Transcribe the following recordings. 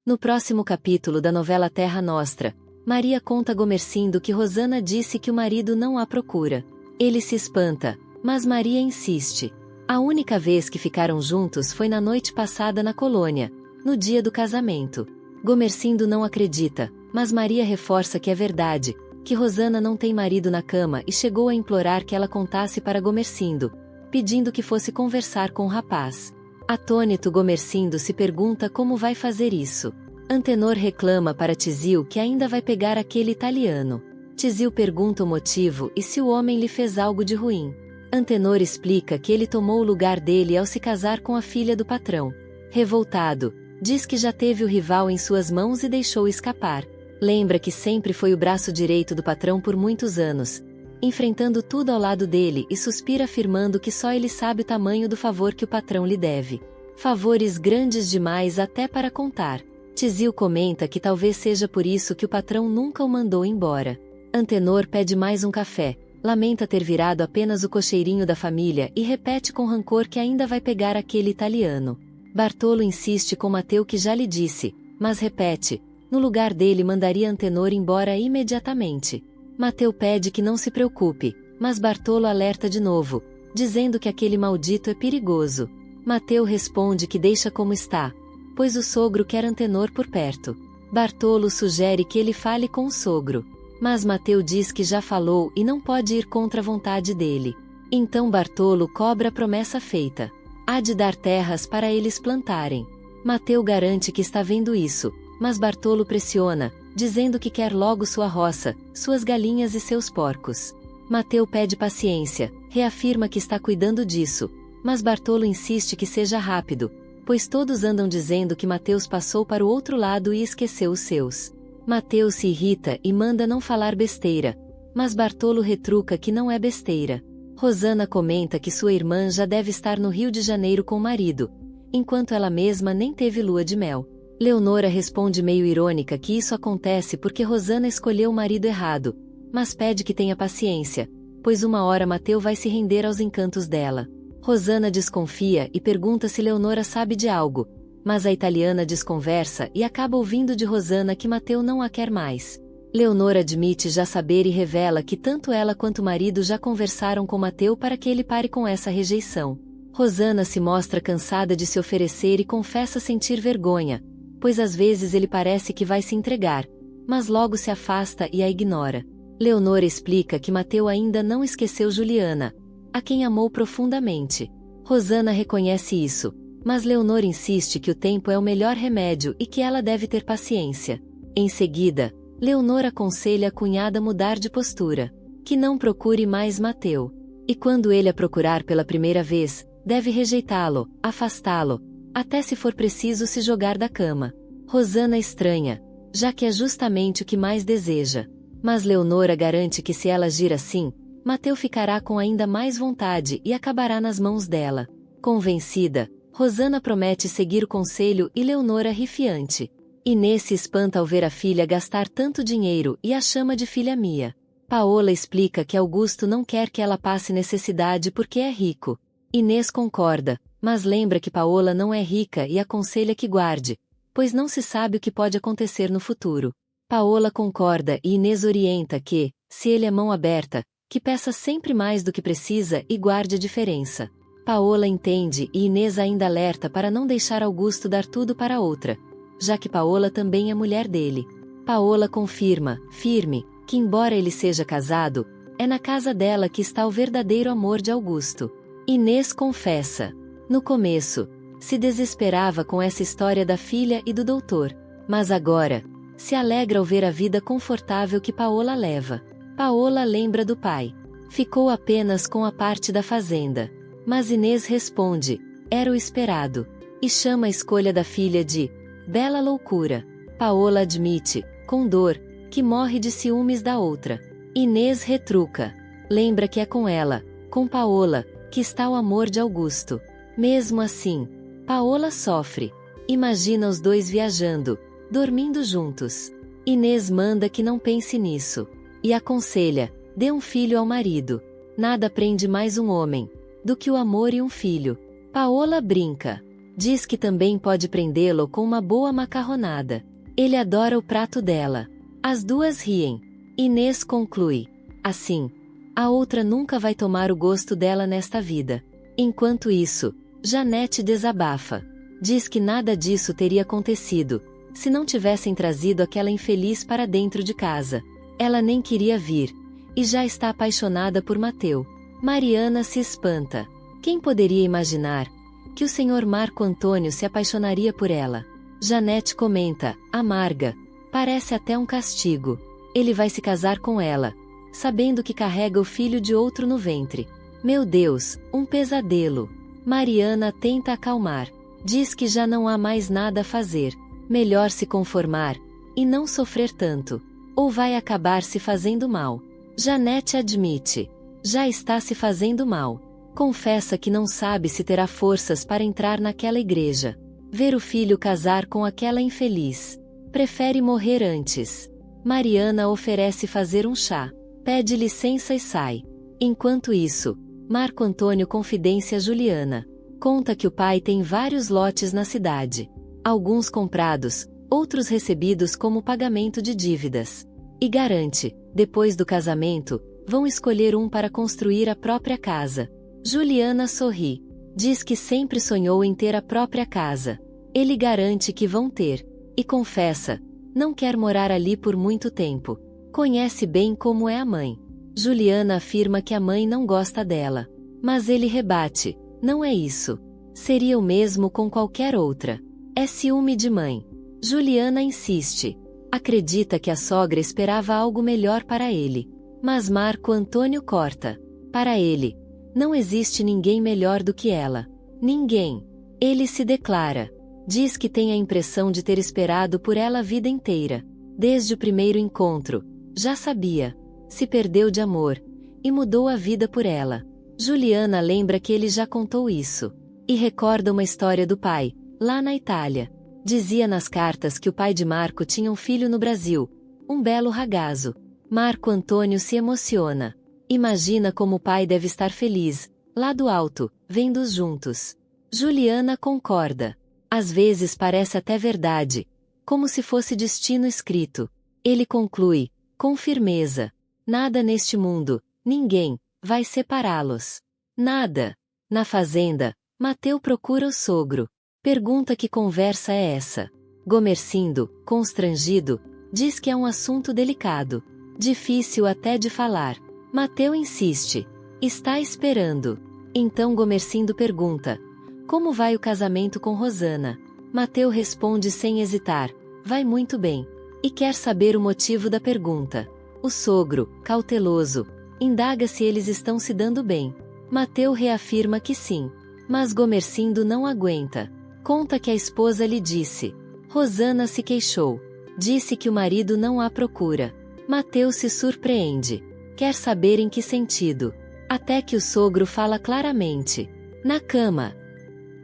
No próximo capítulo da novela Terra Nostra, Maria conta a Gomercindo que Rosana disse que o marido não a procura. Ele se espanta, mas Maria insiste. A única vez que ficaram juntos foi na noite passada na colônia, no dia do casamento. Gomercindo não acredita, mas Maria reforça que é verdade, que Rosana não tem marido na cama e chegou a implorar que ela contasse para Gomercindo, pedindo que fosse conversar com o rapaz. Atônito, Gomercindo se pergunta como vai fazer isso. Antenor reclama para Tizil que ainda vai pegar aquele italiano. Tizil pergunta o motivo e se o homem lhe fez algo de ruim. Antenor explica que ele tomou o lugar dele ao se casar com a filha do patrão. Revoltado, diz que já teve o rival em suas mãos e deixou escapar. Lembra que sempre foi o braço direito do patrão por muitos anos, enfrentando tudo ao lado dele, e suspira afirmando que só ele sabe o tamanho do favor que o patrão lhe deve. Favores grandes demais até para contar. Tizil comenta que talvez seja por isso que o patrão nunca o mandou embora. Antenor pede mais um café, lamenta ter virado apenas o cocheirinho da família e repete com rancor que ainda vai pegar aquele italiano. Bartolo insiste com Mateu que já lhe disse, mas repete, no lugar dele mandaria Antenor embora imediatamente. Mateu pede que não se preocupe, mas Bartolo alerta de novo, dizendo que aquele maldito é perigoso. Mateu responde que deixa como está, pois o sogro quer Antenor por perto. Bartolo sugere que ele fale com o sogro, mas Mateu diz que já falou e não pode ir contra a vontade dele. Então Bartolo cobra a promessa feita. Há de dar terras para eles plantarem. Mateu garante que está vendo isso, mas Bartolo pressiona, dizendo que quer logo sua roça, suas galinhas e seus porcos. Mateu pede paciência, reafirma que está cuidando disso, mas Bartolo insiste que seja rápido, pois todos andam dizendo que Mateus passou para o outro lado e esqueceu os seus. Mateu se irrita e manda não falar besteira, mas Bartolo retruca que não é besteira. Rosana comenta que sua irmã já deve estar no Rio de Janeiro com o marido, enquanto ela mesma nem teve lua de mel. Leonora responde meio irônica que isso acontece porque Rosana escolheu o marido errado, mas pede que tenha paciência, pois uma hora Mateu vai se render aos encantos dela. Rosana desconfia e pergunta se Leonora sabe de algo, mas a italiana desconversa e acaba ouvindo de Rosana que Mateu não a quer mais. Leonora admite já saber e revela que tanto ela quanto o marido já conversaram com Mateu para que ele pare com essa rejeição. Rosana se mostra cansada de se oferecer e confessa sentir vergonha, pois às vezes ele parece que vai se entregar, mas logo se afasta e a ignora. Leonora explica que Mateu ainda não esqueceu Juliana, a quem amou profundamente. Rosana reconhece isso, mas Leonora insiste que o tempo é o melhor remédio e que ela deve ter paciência. Em seguida, Leonora aconselha a cunhada mudar de postura, que não procure mais Mateu. E quando ele a procurar pela primeira vez, deve rejeitá-lo, afastá-lo, até se for preciso se jogar da cama. Rosana estranha, já que é justamente o que mais deseja. Mas Leonora garante que se ela agir assim, Mateu ficará com ainda mais vontade e acabará nas mãos dela. Convencida, Rosana promete seguir o conselho e Leonora rifiante. Inês se espanta ao ver a filha gastar tanto dinheiro e a chama de filha Mia. Paola explica que Augusto não quer que ela passe necessidade porque é rico. Inês concorda, mas lembra que Paola não é rica e aconselha que guarde, pois não se sabe o que pode acontecer no futuro. Paola concorda e Inês orienta que, se ele é mão aberta, que peça sempre mais do que precisa e guarde a diferença. Paola entende e Inês ainda alerta para não deixar Augusto dar tudo para outra, já que Paola também é mulher dele. Paola confirma, firme, que embora ele seja casado, é na casa dela que está o verdadeiro amor de Augusto. Inês confessa. No começo, se desesperava com essa história da filha e do doutor, mas agora, se alegra ao ver a vida confortável que Paola leva. Paola lembra do pai. Ficou apenas com a parte da fazenda. Mas Inês responde, era o esperado, e chama a escolha da filha de bela loucura. Paola admite, com dor, que morre de ciúmes da outra. Inês retruca. Lembra que é com ela, com Paola, que está o amor de Augusto. Mesmo assim, Paola sofre. Imagina os dois viajando, dormindo juntos. Inês manda que não pense nisso. E aconselha, dê um filho ao marido. Nada prende mais um homem do que o amor e um filho. Paola brinca. Diz que também pode prendê-lo com uma boa macarronada. Ele adora o prato dela. As duas riem. Inês conclui: assim, a outra nunca vai tomar o gosto dela nesta vida. Enquanto isso, Janete desabafa. Diz que nada disso teria acontecido, se não tivessem trazido aquela infeliz para dentro de casa. Ela nem queria vir, e já está apaixonada por Mateu. Mariana se espanta. Quem poderia imaginar que o senhor Marco Antônio se apaixonaria por ela? Janete comenta, amarga: parece até um castigo. Ele vai se casar com ela, sabendo que carrega o filho de outro no ventre. Meu Deus, um pesadelo. Mariana tenta acalmar. Diz que já não há mais nada a fazer. Melhor se conformar, e não sofrer tanto. Ou vai acabar se fazendo mal. Janete admite. Já está se fazendo mal. Confessa que não sabe se terá forças para entrar naquela igreja. Ver o filho casar com aquela infeliz. Prefere morrer antes. Mariana oferece fazer um chá. Pede licença e sai. Enquanto isso, Marco Antônio confidencia a Juliana. Conta que o pai tem vários lotes na cidade. Alguns comprados, outros recebidos como pagamento de dívidas. E garante, depois do casamento, vão escolher um para construir a própria casa. Juliana sorri. Diz que sempre sonhou em ter a própria casa. Ele garante que vão ter. E confessa: não quer morar ali por muito tempo. Conhece bem como é a mãe. Juliana afirma que a mãe não gosta dela. Mas ele rebate: não é isso. Seria o mesmo com qualquer outra. É ciúme de mãe. Juliana insiste. Acredita que a sogra esperava algo melhor para ele. Mas Marco Antônio corta. Para ele, não existe ninguém melhor do que ela. Ninguém. Ele se declara. Diz que tem a impressão de ter esperado por ela a vida inteira. Desde o primeiro encontro. Já sabia. Se perdeu de amor. E mudou a vida por ela. Juliana lembra que ele já contou isso. E recorda uma história do pai, lá na Itália. Dizia nas cartas que o pai de Marco tinha um filho no Brasil. Um belo ragazzo. Marco Antônio se emociona. Imagina como o pai deve estar feliz, lá do alto, vendo-os juntos. Juliana concorda. Às vezes parece até verdade. Como se fosse destino escrito. Ele conclui, com firmeza: nada neste mundo, ninguém, vai separá-los. Nada. Na fazenda, Mateu procura o sogro. Pergunta que conversa é essa. Gomercindo, constrangido, diz que é um assunto delicado. Difícil até de falar. Mateu insiste. Está esperando. Então Gomercindo pergunta: como vai o casamento com Rosana? Mateu responde sem hesitar: vai muito bem. E quer saber o motivo da pergunta. O sogro, cauteloso, indaga se eles estão se dando bem. Mateu reafirma que sim. Mas Gomercindo não aguenta. Conta que a esposa lhe disse. Rosana se queixou. Disse que o marido não a procura. Mateu se surpreende. Quer saber em que sentido. Até que o sogro fala claramente. Na cama.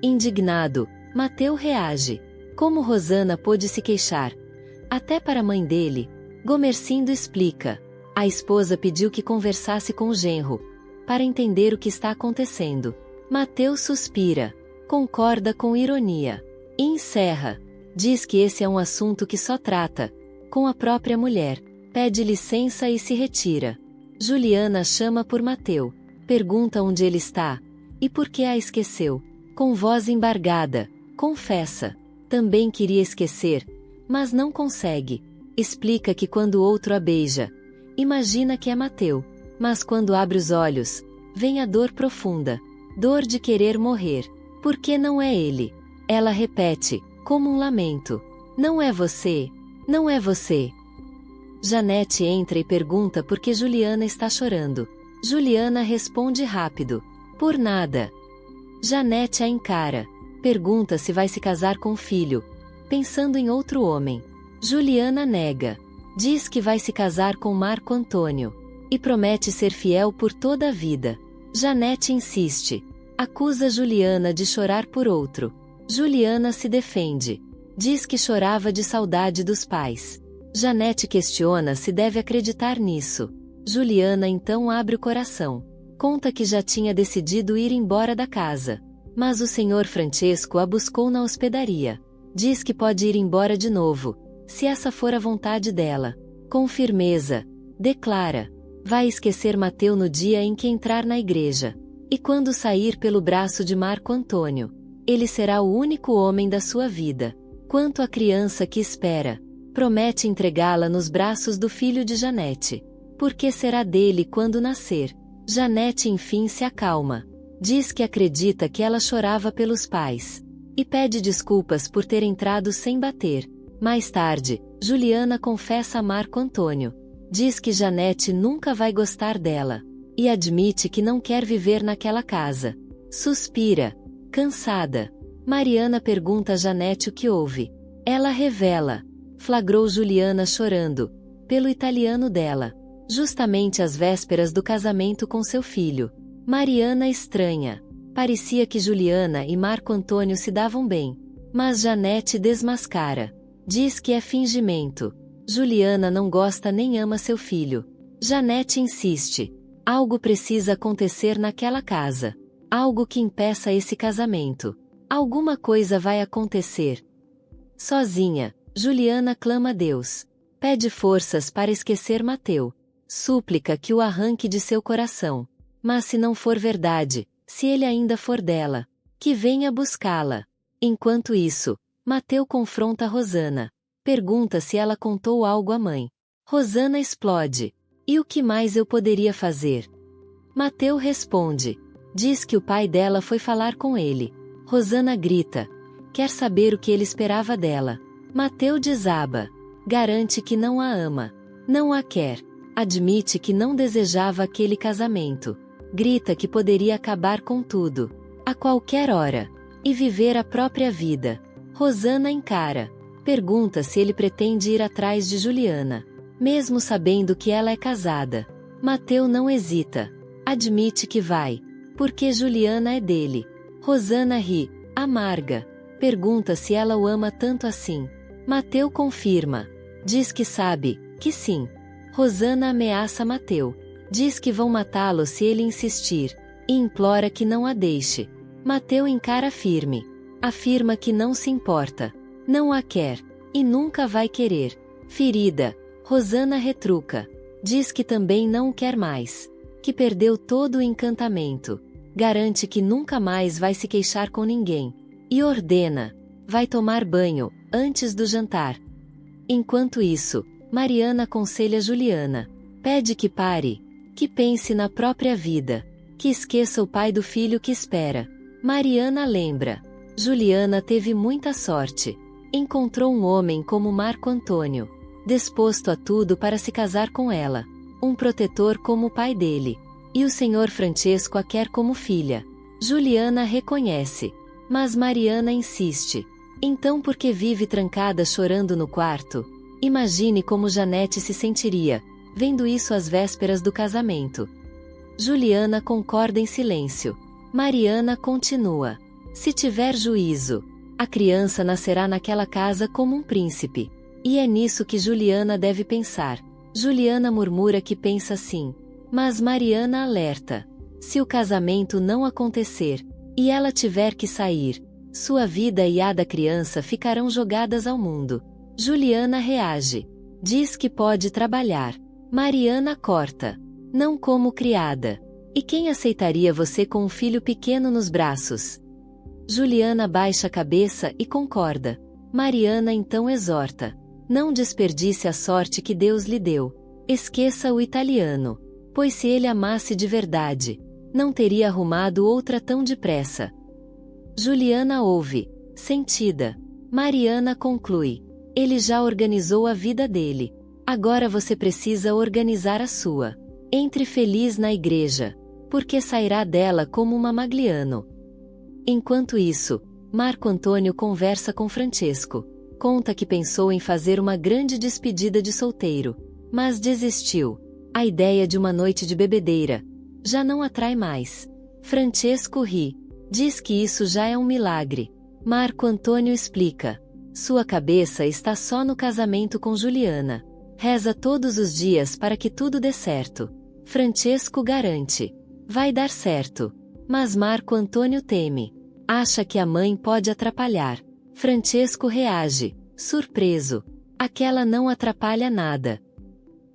Indignado, Mateu reage. Como Rosana pôde se queixar? Até para a mãe dele. Gomercindo explica. A esposa pediu que conversasse com o genro, para entender o que está acontecendo. Mateu suspira. Concorda com ironia. E encerra. Diz que esse é um assunto que só trata com a própria mulher. Pede licença e se retira. Juliana chama por Mateu. Pergunta onde ele está. E por que a esqueceu. Com voz embargada, confessa. Também queria esquecer, mas não consegue. Explica que quando o outro a beija, imagina que é Mateu. Mas quando abre os olhos, vem a dor profunda. Dor de querer morrer. Porque não é ele. Ela repete, como um lamento. Não é você. Não é você. Janete entra e pergunta por que Juliana está chorando. Juliana responde rápido. Por nada. Janete a encara. Pergunta se vai se casar com o filho, pensando em outro homem. Juliana nega. Diz que vai se casar com Marco Antônio. E promete ser fiel por toda a vida. Janete insiste. Acusa Juliana de chorar por outro. Juliana se defende. Diz que chorava de saudade dos pais. Janete questiona se deve acreditar nisso. Juliana então abre o coração. Conta que já tinha decidido ir embora da casa. Mas o senhor Francesco a buscou na hospedaria. Diz que pode ir embora de novo, se essa for a vontade dela. Com firmeza, declara. Vai esquecer Mateu no dia em que entrar na igreja. E quando sair pelo braço de Marco Antônio, ele será o único homem da sua vida. Quanto à criança que espera, promete entregá-la nos braços do filho de Janete, porque será dele quando nascer. Janete enfim se acalma. Diz que acredita que ela chorava pelos pais. E pede desculpas por ter entrado sem bater. Mais tarde, Juliana confessa a Marco Antônio. Diz que Janete nunca vai gostar dela. E admite que não quer viver naquela casa. Suspira, cansada. Mariana pergunta a Janete o que houve. Ela revela. Flagrou Juliana chorando, pelo italiano dela. Justamente às vésperas do casamento com seu filho. Mariana estranha. Parecia que Juliana e Marco Antônio se davam bem. Mas Janete desmascara. Diz que é fingimento. Juliana não gosta nem ama seu filho. Janete insiste. Algo precisa acontecer naquela casa. Algo que impeça esse casamento. Alguma coisa vai acontecer. Sozinha, Juliana clama a Deus. Pede forças para esquecer Mateu. Súplica que o arranque de seu coração. Mas se não for verdade, se ele ainda for dela, que venha buscá-la. Enquanto isso, Mateu confronta Rosana. Pergunta se ela contou algo à mãe. Rosana explode. E o que mais eu poderia fazer? Mateu responde. Diz que o pai dela foi falar com ele. Rosana grita. Quer saber o que ele esperava dela. Mateu desaba. Garante que não a ama. Não a quer. Admite que não desejava aquele casamento. Grita que poderia acabar com tudo. A qualquer hora. E viver a própria vida. Rosana encara. Pergunta se ele pretende ir atrás de Juliana. Mesmo sabendo que ela é casada. Mateu não hesita. Admite que vai. Porque Juliana é dele. Rosana ri, amarga. Pergunta se ela o ama tanto assim. Mateu confirma. Diz que sabe, que sim. Rosana ameaça Mateu. Diz que vão matá-lo se ele insistir. E implora que não a deixe. Mateu encara firme. Afirma que não se importa. Não a quer. E nunca vai querer. Ferida, Rosana retruca. Diz que também não o quer mais. Que perdeu todo o encantamento. Garante que nunca mais vai se queixar com ninguém. E ordena. Vai tomar banho, antes do jantar. Enquanto isso, Mariana aconselha Juliana. Pede que pare. Que pense na própria vida. Que esqueça o pai do filho que espera. Mariana lembra. Juliana teve muita sorte. Encontrou um homem como Marco Antônio. Disposto a tudo para se casar com ela. Um protetor como o pai dele. E o senhor Francesco a quer como filha. Juliana reconhece. Mas Mariana insiste. Então por que vive trancada chorando no quarto? Imagine como Janete se sentiria, vendo isso às vésperas do casamento. Juliana concorda em silêncio. Mariana continua. Se tiver juízo, a criança nascerá naquela casa como um príncipe. E é nisso que Juliana deve pensar. Juliana murmura que pensa assim. Mas Mariana alerta. Se o casamento não acontecer, e ela tiver que sair, sua vida e a da criança ficarão jogadas ao mundo. Juliana reage. Diz que pode trabalhar. Mariana corta. Não como criada. E quem aceitaria você com um filho pequeno nos braços? Juliana baixa a cabeça e concorda. Mariana então exorta. Não desperdice a sorte que Deus lhe deu. Esqueça o italiano. Pois se ele amasse de verdade, não teria arrumado outra tão depressa. Juliana ouve, sentida. Mariana conclui. Ele já organizou a vida dele. Agora você precisa organizar a sua. Entre feliz na igreja, porque sairá dela como uma Magliano. Enquanto isso, Marco Antônio conversa com Francesco. Conta que pensou em fazer uma grande despedida de solteiro, mas desistiu. A ideia de uma noite de bebedeira já não atrai mais. Francesco ri. Diz que isso já é um milagre. Marco Antônio explica. Sua cabeça está só no casamento com Juliana. Reza todos os dias para que tudo dê certo. Francesco garante. Vai dar certo. Mas Marco Antônio teme. Acha que a mãe pode atrapalhar. Francesco reage, surpreso. Aquela não atrapalha nada.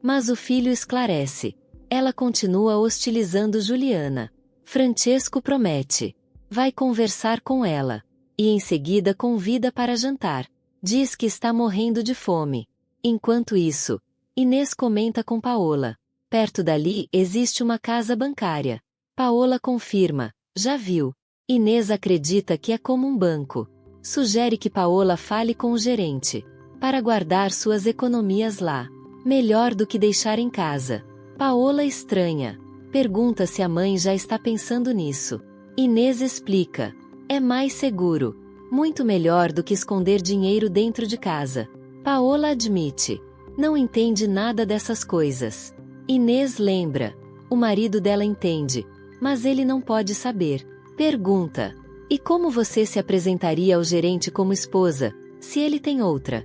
Mas o filho esclarece. Ela continua hostilizando Juliana. Francesco promete. Vai conversar com ela. E em seguida convida para jantar. Diz que está morrendo de fome. Enquanto isso, Inês comenta com Paola. Perto dali existe uma casa bancária. Paola confirma. Já viu. Inês acredita que é como um banco. Sugere que Paola fale com o gerente. Para guardar suas economias lá. Melhor do que deixar em casa. Paola estranha. Pergunta se a mãe já está pensando nisso. Inês explica. É mais seguro. Muito melhor do que esconder dinheiro dentro de casa. Paola admite. Não entende nada dessas coisas. Inês lembra. O marido dela entende. Mas ele não pode saber. Pergunta. E como você se apresentaria ao gerente como esposa, se ele tem outra?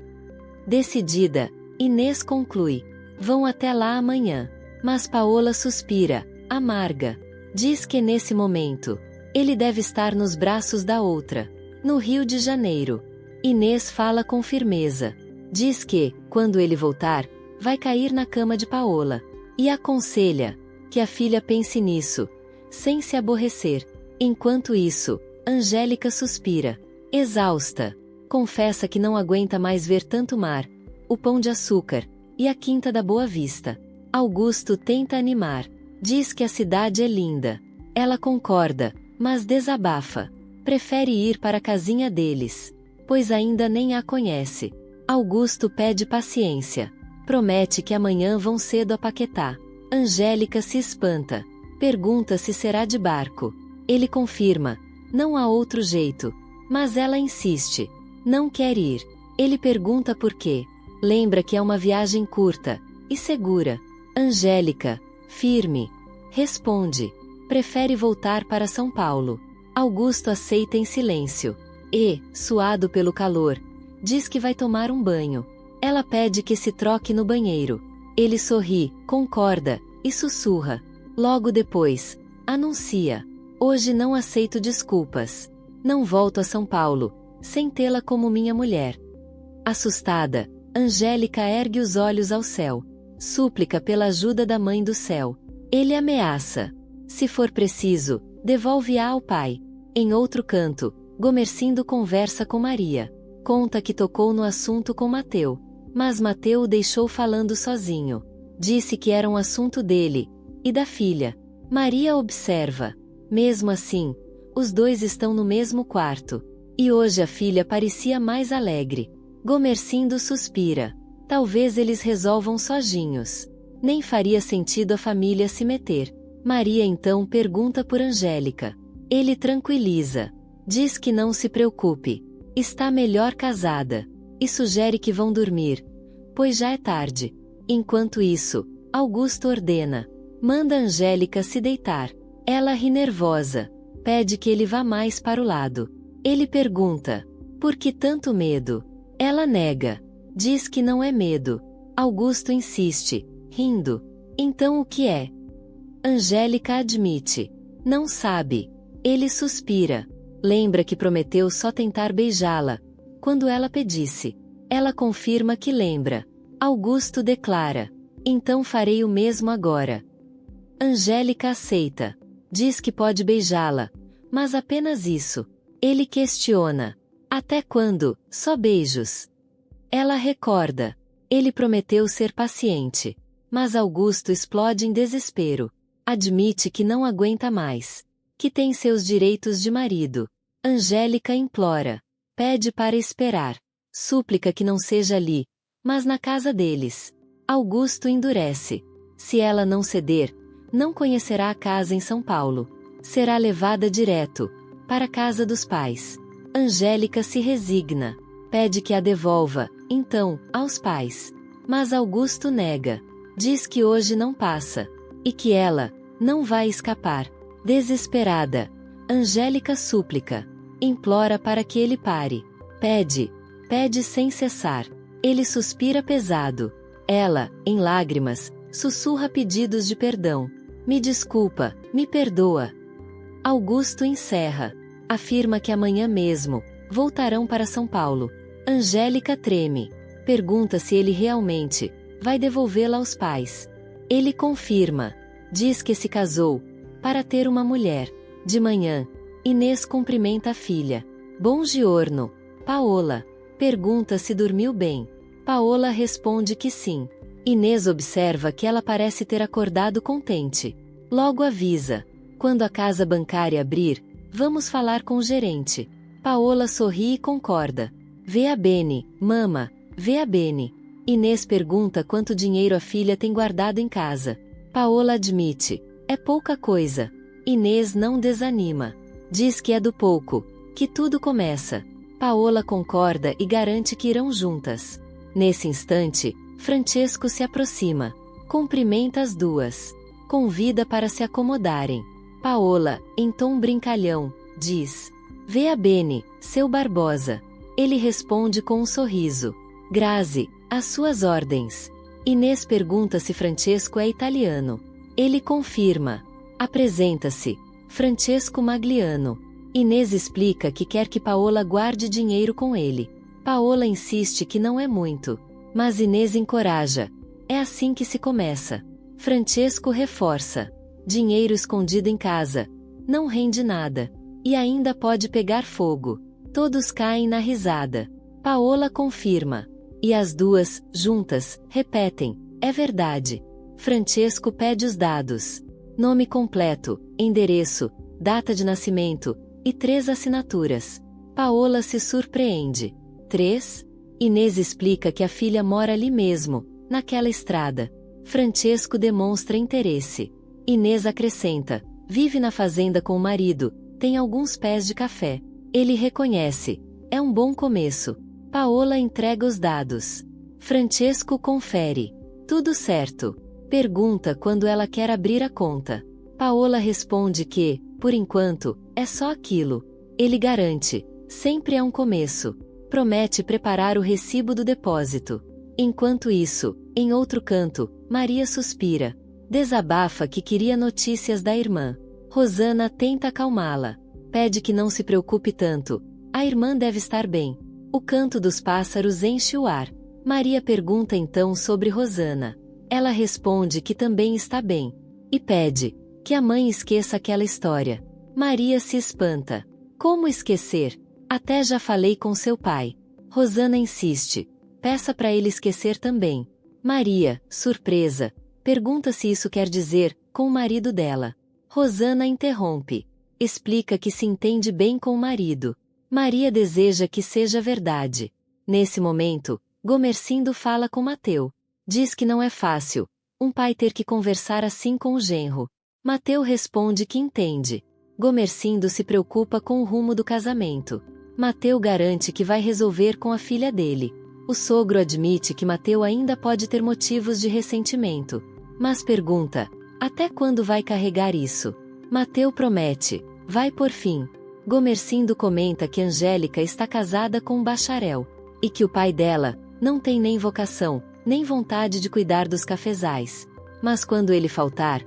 Decidida, Inês conclui. Vão até lá amanhã. Mas Paola suspira, amarga. Diz que nesse momento, ele deve estar nos braços da outra. No Rio de Janeiro. Inês fala com firmeza. Diz que, quando ele voltar, vai cair na cama de Paola. E aconselha que a filha pense nisso, sem se aborrecer. Enquanto isso, Angélica suspira. Exausta. Confessa que não aguenta mais ver tanto mar, o Pão de Açúcar, e a Quinta da Boa Vista. Augusto tenta animar. Diz que a cidade é linda. Ela concorda, mas desabafa. Prefere ir para a casinha deles, pois ainda nem a conhece. Augusto pede paciência. Promete que amanhã vão cedo a Paquetá. Angélica se espanta. Pergunta se será de barco. Ele confirma. Não há outro jeito. Mas ela insiste. Não quer ir. Ele pergunta por quê. Lembra que é uma viagem curta e segura. Angélica, firme, responde. Prefere voltar para São Paulo. Augusto aceita em silêncio. E, suado pelo calor, diz que vai tomar um banho. Ela pede que se troque no banheiro. Ele sorri, concorda, e sussurra. Logo depois, anuncia. Hoje não aceito desculpas. Não volto a São Paulo, sem tê-la como minha mulher. Assustada, Angélica ergue os olhos ao céu. Súplica pela ajuda da Mãe do Céu. Ele ameaça. Se for preciso, devolve-a ao pai. Em outro canto, Gomercindo conversa com Maria. Conta que tocou no assunto com Mateu. Mas Mateu o deixou falando sozinho. Disse que era um assunto dele e da filha. Maria observa. Mesmo assim, os dois estão no mesmo quarto. E hoje a filha parecia mais alegre. Gomercindo suspira. Talvez eles resolvam sozinhos. Nem faria sentido a família se meter. Maria então pergunta por Angélica. Ele tranquiliza. Diz que não se preocupe. Está melhor casada. E sugere que vão dormir, pois já é tarde. Enquanto isso, Augusto ordena. Manda Angélica se deitar. Ela ri nervosa. Pede que ele vá mais para o lado. Ele pergunta. Por que tanto medo? Ela nega. Diz que não é medo. Augusto insiste, rindo. Então o que é? Angélica admite. Não sabe. Ele suspira. Lembra que prometeu só tentar beijá-la, quando ela pedisse. Ela confirma que lembra. Augusto declara. Então farei o mesmo agora. Angélica aceita. Diz que pode beijá-la, mas apenas isso. Ele questiona. Até quando? Só beijos. Ela recorda. Ele prometeu ser paciente. Mas Augusto explode em desespero. Admite que não aguenta mais. Que tem seus direitos de marido. Angélica implora. Pede para esperar. Súplica que não seja ali, mas na casa deles. Augusto endurece. Se ela não ceder, não conhecerá a casa em São Paulo. Será levada direto para a casa dos pais. Angélica se resigna. Pede que a devolva, então, aos pais. Mas Augusto nega. Diz que hoje não passa. E que ela não vai escapar. Desesperada, Angélica súplica. Implora para que ele pare. Pede sem cessar. Ele suspira pesado. Ela, em lágrimas, sussurra pedidos de perdão. Me desculpa, me perdoa. Augusto encerra. Afirma que amanhã mesmo voltarão para São Paulo. Angélica treme. Pergunta se ele realmente vai devolvê-la aos pais. Ele confirma. Diz que se casou para ter uma mulher. De manhã, Inês cumprimenta a filha. Bom giorno, Paola. Pergunta se dormiu bem. Paola responde que sim. Inês observa que ela parece ter acordado contente. Logo avisa. Quando a casa bancária abrir, vamos falar com o gerente. Paola sorri e concorda. Vê bene, mama, vê bene. Inês pergunta quanto dinheiro a filha tem guardado em casa. Paola admite. É pouca coisa. Inês não desanima. Diz que é do pouco, que tudo começa. Paola concorda e garante que irão juntas. Nesse instante, Francesco se aproxima. Cumprimenta as duas. Convida para se acomodarem. Paola, em tom brincalhão, diz. Vê bene, seu Barbosa. Ele responde com um sorriso. Grazi, às suas ordens. Inês pergunta se Francesco é italiano. Ele confirma. Apresenta-se. Francesco Magliano. Inês explica que quer que Paola guarde dinheiro com ele. Paola insiste que não é muito. Mas Inês encoraja. É assim que se começa. Francesco reforça. Dinheiro escondido em casa. Não rende nada. E ainda pode pegar fogo. Todos caem na risada. Paola confirma. E as duas, juntas, repetem. É verdade. Francesco pede os dados. Nome completo, endereço, data de nascimento, e 3 assinaturas. Paola se surpreende. 3? Inês explica que a filha mora ali mesmo, naquela estrada. Francesco demonstra interesse. Inês acrescenta. Vive na fazenda com o marido, tem alguns pés de café. Ele reconhece. É um bom começo. Paola entrega os dados. Francesco confere. Tudo certo. Pergunta quando ela quer abrir a conta. Paola responde que, por enquanto, é só aquilo. Ele garante. Sempre é um começo. Promete preparar o recibo do depósito. Enquanto isso, em outro canto, Maria suspira. Desabafa que queria notícias da irmã. Rosana tenta acalmá-la. Pede que não se preocupe tanto. A irmã deve estar bem. O canto dos pássaros enche o ar. Maria pergunta então sobre Rosana. Ela responde que também está bem. E pede que a mãe esqueça aquela história. Maria se espanta. Como esquecer? Até já falei com seu pai. Rosana insiste. Peça para ele esquecer também. Maria, surpresa, pergunta se isso quer dizer com o marido dela. Rosana interrompe. Explica que se entende bem com o marido. Maria deseja que seja verdade. Nesse momento, Gomercindo fala com Mateu. Diz que não é fácil um pai ter que conversar assim com o genro. Mateu responde que entende. Gomercindo se preocupa com o rumo do casamento. Mateu garante que vai resolver com a filha dele. O sogro admite que Mateu ainda pode ter motivos de ressentimento. Mas pergunta, até quando vai carregar isso? Mateu promete, vai por fim. Gomercindo comenta que Angélica está casada com um bacharel. E que o pai dela não tem nem vocação, nem vontade de cuidar dos cafezais. Mas quando ele faltar,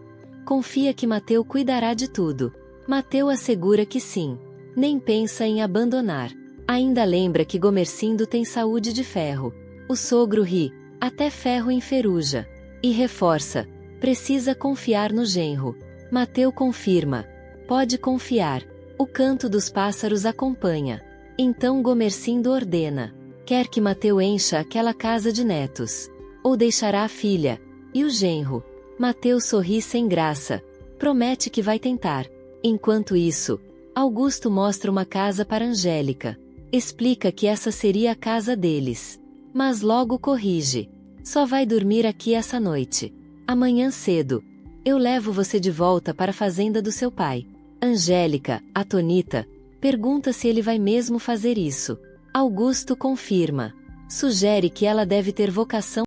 confia que Mateu cuidará de tudo. Mateu assegura que sim. Nem pensa em abandonar. Ainda lembra que Gomercindo tem saúde de ferro. O sogro ri, até ferro enferruja. E reforça, precisa confiar no genro. Mateu confirma, pode confiar. O canto dos pássaros acompanha. Então Gomercindo ordena, quer que Mateu encha aquela casa de netos. Ou deixará a filha, e o genro. Mateu sorri sem graça. Promete que vai tentar. Enquanto isso, Augusto mostra uma casa para Angélica. Explica que essa seria a casa deles. Mas logo corrige. Só vai dormir aqui essa noite. Amanhã cedo, eu levo você de volta para a fazenda do seu pai. Angélica, atônita, pergunta se ele vai mesmo fazer isso. Augusto confirma. Sugere que ela deve ter vocação